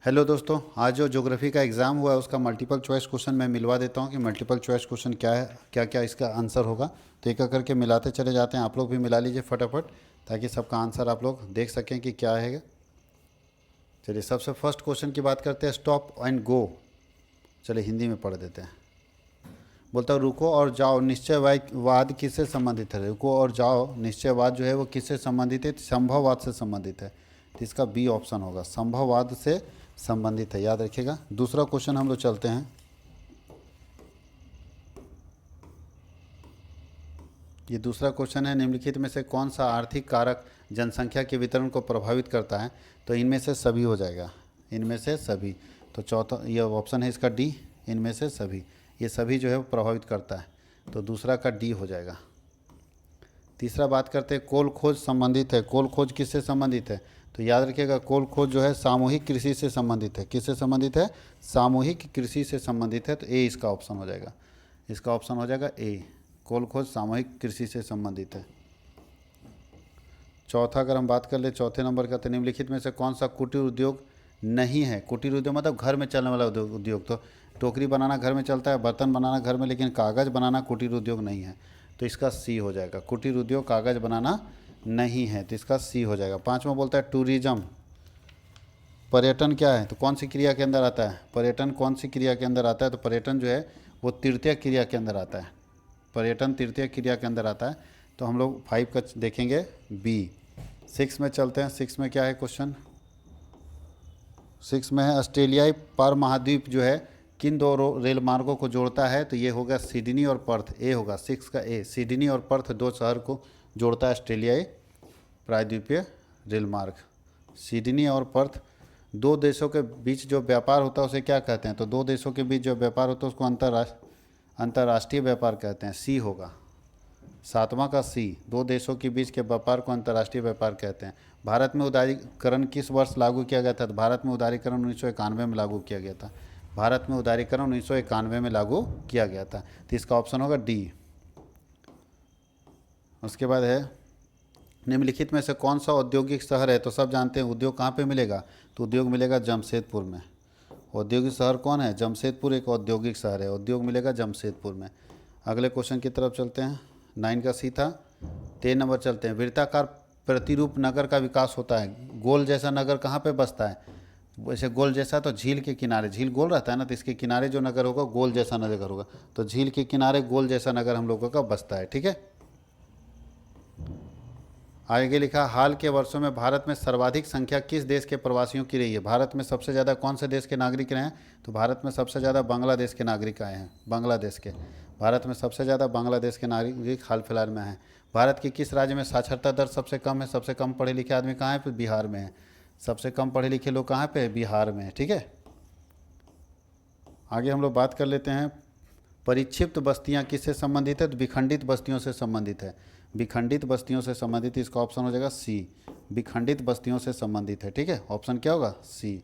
Hello दोस्तों, आज जो ज्योग्राफी का एग्ज़ाम हुआ है उसका मल्टीपल चॉइस क्वेश्चन मैं मिलवा देता हूँ कि मल्टीपल चॉइस क्वेश्चन क्या है, क्या क्या इसका आंसर होगा। तो एक एक करके मिलाते चले जाते हैं। आप लोग भी मिला लीजिए फटाफट, ताकि सबका आंसर आप लोग देख सकें कि क्या है। चलिए, सबसे फर्स्ट क्वेश्चन की बात करते हैं, स्टॉप एंड गो। चलिए हिंदी में पढ़ देते हैं। बोलता है रुको और जाओ निश्चयवाद किससे संबंधित है। रुको और जाओ निश्चयवाद जो है वो किससे संबंधित है? संभववाद से संबंधित है। तो इसका बी ऑप्शन होगा, संभववाद से संबंधित है, याद रखिएगा। दूसरा क्वेश्चन हम लोग चलते हैं। ये दूसरा क्वेश्चन है, निम्नलिखित में से कौन सा आर्थिक कारक जनसंख्या के वितरण को प्रभावित करता है? तो इनमें से सभी हो जाएगा, इनमें से सभी। तो चौथा ये ऑप्शन है इसका डी, इनमें से सभी। ये सभी जो है वो प्रभावित करता है, तो दूसरा का डी हो जाएगा। तीसरा बात करते हैं, कोल खोज संबंधित है। कोल खोज किससे संबंधित है? तो याद रखिएगा, कोल खोज जो है सामूहिक कृषि से संबंधित है। किससे संबंधित है? सामूहिक कृषि से संबंधित है। तो ए इसका ऑप्शन हो जाएगा, इसका ऑप्शन हो जाएगा ए। कोल खोज सामूहिक कृषि से संबंधित है। चौथा अगर हम बात कर ले, चौथे नंबर का, तो निम्नलिखित में से कौन सा कुटीर उद्योग नहीं है? कुटीर उद्योग मतलब घर में चलने वाला उद्योग। तो टोकरी बनाना घर में चलता है, बर्तन बनाना घर में, लेकिन कागज़ बनाना कुटीर उद्योग नहीं है। तो इसका सी हो जाएगा, कुटीर उद्योग कागज़ बनाना नहीं है, तो इसका सी हो जाएगा। पाँचवा बोलता है टूरिज्म, पर्यटन क्या है? तो कौन सी क्रिया के अंदर आता है? पर्यटन कौन सी क्रिया के अंदर आता है? तो पर्यटन जो है वो तृतीय क्रिया के अंदर आता है। पर्यटन तृतीय क्रिया के अंदर आता है। तो हम लोग 5 का देखेंगे बी। 6 में चलते हैं। 6 में क्या है क्वेश्चन? 6 में है, ऑस्ट्रेलियाई पर महाद्वीप जो है किन दो रेल मार्गों को जोड़ता है? तो ये होगा सिडनी और पर्थ, ए होगा 6 का ए। सिडनी और पर्थ दो शहर को जोड़ता है ऑस्ट्रेलियाई प्रायद्वीपीय रेल मार्ग। सिडनी और पर्थ, दो देशों के बीच जो व्यापार होता है उसे क्या कहते हैं? तो दो देशों के बीच जो व्यापार होता है उसको अंतर्राष्ट्रीय व्यापार कहते हैं, सी होगा। 7वां का सी, दो देशों के बीच के व्यापार को अंतर्राष्ट्रीय व्यापार कहते हैं। भारत में उदारीकरण किस वर्ष लागू किया गया था? तो भारत में उदारीकरण 1991 में लागू किया गया था। भारत में उदारीकरण 1991 में लागू किया गया था, तो इसका ऑप्शन होगा डी। उसके बाद है, निम्नलिखित में से कौन सा औद्योगिक शहर है? तो सब जानते हैं उद्योग कहाँ पे मिलेगा? तो उद्योग मिलेगा जमशेदपुर में। औद्योगिक शहर कौन है? जमशेदपुर एक औद्योगिक शहर है, उद्योग मिलेगा जमशेदपुर में। अगले क्वेश्चन की तरफ चलते हैं। 9 का सी था। 13 नंबर चलते हैं, वृत्ताकार प्रतिरूप नगर का विकास होता है। गोल जैसा नगर कहाँ पे बसता है? वैसे गोल जैसा तो झील के किनारे, झील गोल रहता है ना, तो इसके किनारे जो नगर होगा गोल जैसा नगर होगा। तो झील के किनारे गोल जैसा नगर हम लोगों का बसता है, ठीक है। आगे लिखा, हाल के वर्षों में भारत में सर्वाधिक संख्या किस देश के प्रवासियों की रही है? भारत में सबसे ज़्यादा कौन से देश के नागरिक रहे हैं? तो भारत में सबसे ज़्यादा बांग्लादेश के नागरिक आए हैं, बांग्लादेश के। भारत में सबसे ज़्यादा बांग्लादेश के नागरिक हाल फिलहाल में हैं। भारत के किस राज्य में साक्षरता दर सबसे कम है? सबसे कम पढ़े लिखे आदमी कहाँ है? बिहार में है। सबसे कम पढ़े लिखे लोग कहाँ पे? बिहार में, ठीक है। आगे हम लोग बात कर लेते हैं, परिक्षिप्त बस्तियाँ किससे संबंधित है? तो विखंडित बस्तियों से संबंधित है। विखंडित बस्तियों से संबंधित, इसका ऑप्शन हो जाएगा सी, विखंडित बस्तियों से संबंधित है, ठीक है। ऑप्शन क्या होगा? सी।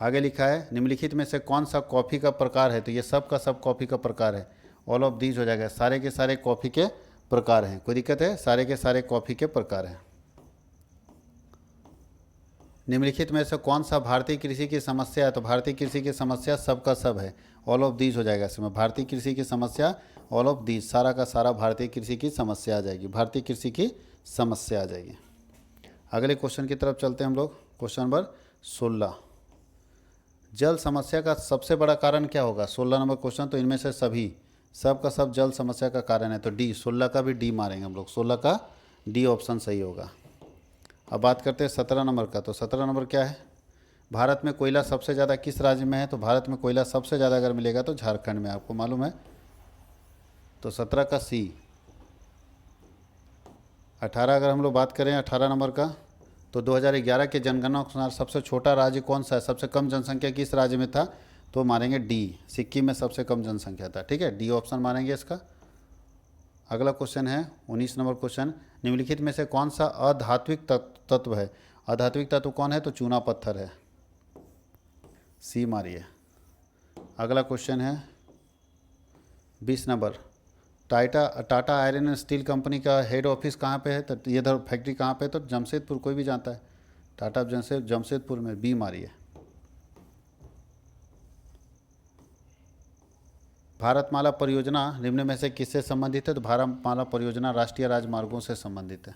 आगे लिखा है, निम्नलिखित में से कौन सा कॉफ़ी का प्रकार है? तो ये सब का सब कॉफ़ी का प्रकार है। ऑल ऑफ दीज हो जाएगा, सारे के सारे कॉफ़ी के प्रकार हैं। कोई दिक्कत है? सारे के सारे कॉफ़ी के प्रकार हैं। निम्नलिखित में से कौन सा भारतीय कृषि की समस्या है? तो भारतीय कृषि की समस्या सब का सब है, ऑल ऑफ दीज हो जाएगा इसमें। भारतीय कृषि की समस्या, ऑल ऑफ दीज, सारा का सारा भारतीय कृषि की समस्या आ जाएगी, भारतीय कृषि की समस्या आ जाएगी। अगले क्वेश्चन की तरफ चलते हैं हम लोग। क्वेश्चन नंबर 16, जल समस्या का सबसे बड़ा कारण क्या होगा? 16 नंबर क्वेश्चन। तो इनमें से सभी, सब का सब जल समस्या का कारण है, तो डी, 16 का भी डी मारेंगे हम लोग, 16 का डी ऑप्शन सही होगा। अब बात करते हैं 17 नंबर का। तो 17 नंबर क्या है? भारत में कोयला सबसे ज़्यादा किस राज्य में है? तो भारत में कोयला सबसे ज़्यादा अगर मिलेगा तो झारखंड में, आपको मालूम है। तो 17 का सी। 18 अगर हम लोग बात करें 18 नंबर का, तो 2011 के जनगणना के अनुसार सबसे छोटा राज्य कौन सा है? सबसे कम जनसंख्या किस राज्य में था? तो मारेंगे डी, सिक्किम में सबसे कम जनसंख्या था, ठीक है। डी ऑप्शन मारेंगे इसका। अगला क्वेश्चन है 19 नंबर क्वेश्चन, निम्नलिखित में से कौन सा अधात्विक तत्व है? अधात्विक तत्व कौन है? तो चूना पत्थर है, सी मारिए। अगला क्वेश्चन है 20 number, Tata iron and steel company का हेड ऑफिस कहाँ पे है? तो ये फैक्ट्री कहाँ पे है? तो जमशेदपुर, कोई भी जानता है। टाटा जमशेदपुर में, बी मारिए। भारतमाला परियोजना निम्न में से किससे संबंधित है? तो भारतमाला परियोजना राष्ट्रीय राजमार्गों से संबंधित है,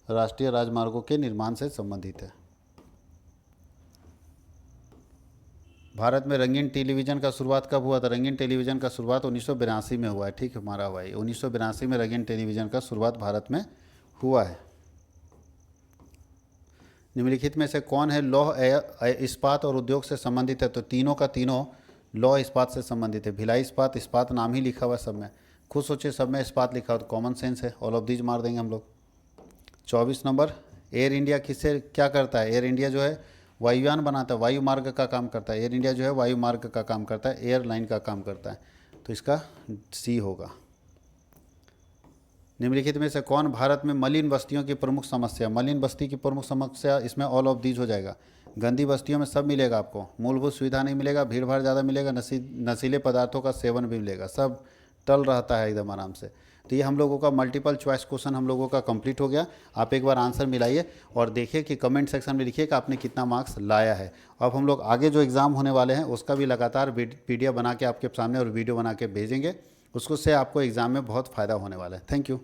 राष्ट्रीय राजमार्गों के निर्माण से संबंधित है। भारत में रंगीन टेलीविज़न का शुरुआत कब हुआ था? रंगीन टेलीविज़न का शुरुआत 1982 में हुआ है। ठीक है हमारा भाई, 1982 में रंगीन टेलीविज़न का शुरुआत भारत में हुआ है। निम्नलिखित में से कौन है लौह इस्पात और उद्योग से संबंधित है? तो तीनों का तीनों लौह इस्पात से संबंधित है। भिलाई इस्पात, इस्पात नाम ही लिखा हुआ है सब में, खुद सोचिए सब में इस्पात लिखा हो तो कॉमन सेंस है, ऑल ऑफ दीज मार देंगे हम लोग। 24 नंबर, एयर इंडिया किससे क्या करता है? एयर इंडिया जो है वायुयान बनाता है, वायु मार्ग का काम करता है। एयर इंडिया जो है वायु मार्ग का काम करता है, एयरलाइन का काम करता है, तो इसका सी होगा। निम्नलिखित में से कौन भारत में मलिन बस्तियों की प्रमुख समस्या? मलिन बस्ती की प्रमुख समस्या, इसमें ऑल ऑफ दीज हो जाएगा। गंदी बस्तियों में सब मिलेगा आपको, मूलभूत सुविधा नहीं मिलेगा, भीड़ भाड़ ज़्यादा मिलेगा, नशीले पदार्थों का सेवन भी मिलेगा, सब टल रहता है एकदम आराम से। तो ये हम लोगों का मल्टीपल चॉइस क्वेश्चन हम लोगों का कंप्लीट हो गया। आप एक बार आंसर मिलाइए और देखिए कि कमेंट सेक्शन में लिखिए कि आपने कितना मार्क्स लाया है। अब हम लोग आगे जो एग्ज़ाम होने वाले हैं उसका भी लगातार पीडीएफ बना के आपके सामने और वीडियो बना के भेजेंगे, उसको से आपको एग्ज़ाम में बहुत फ़ायदा होने वाला है। Thank you.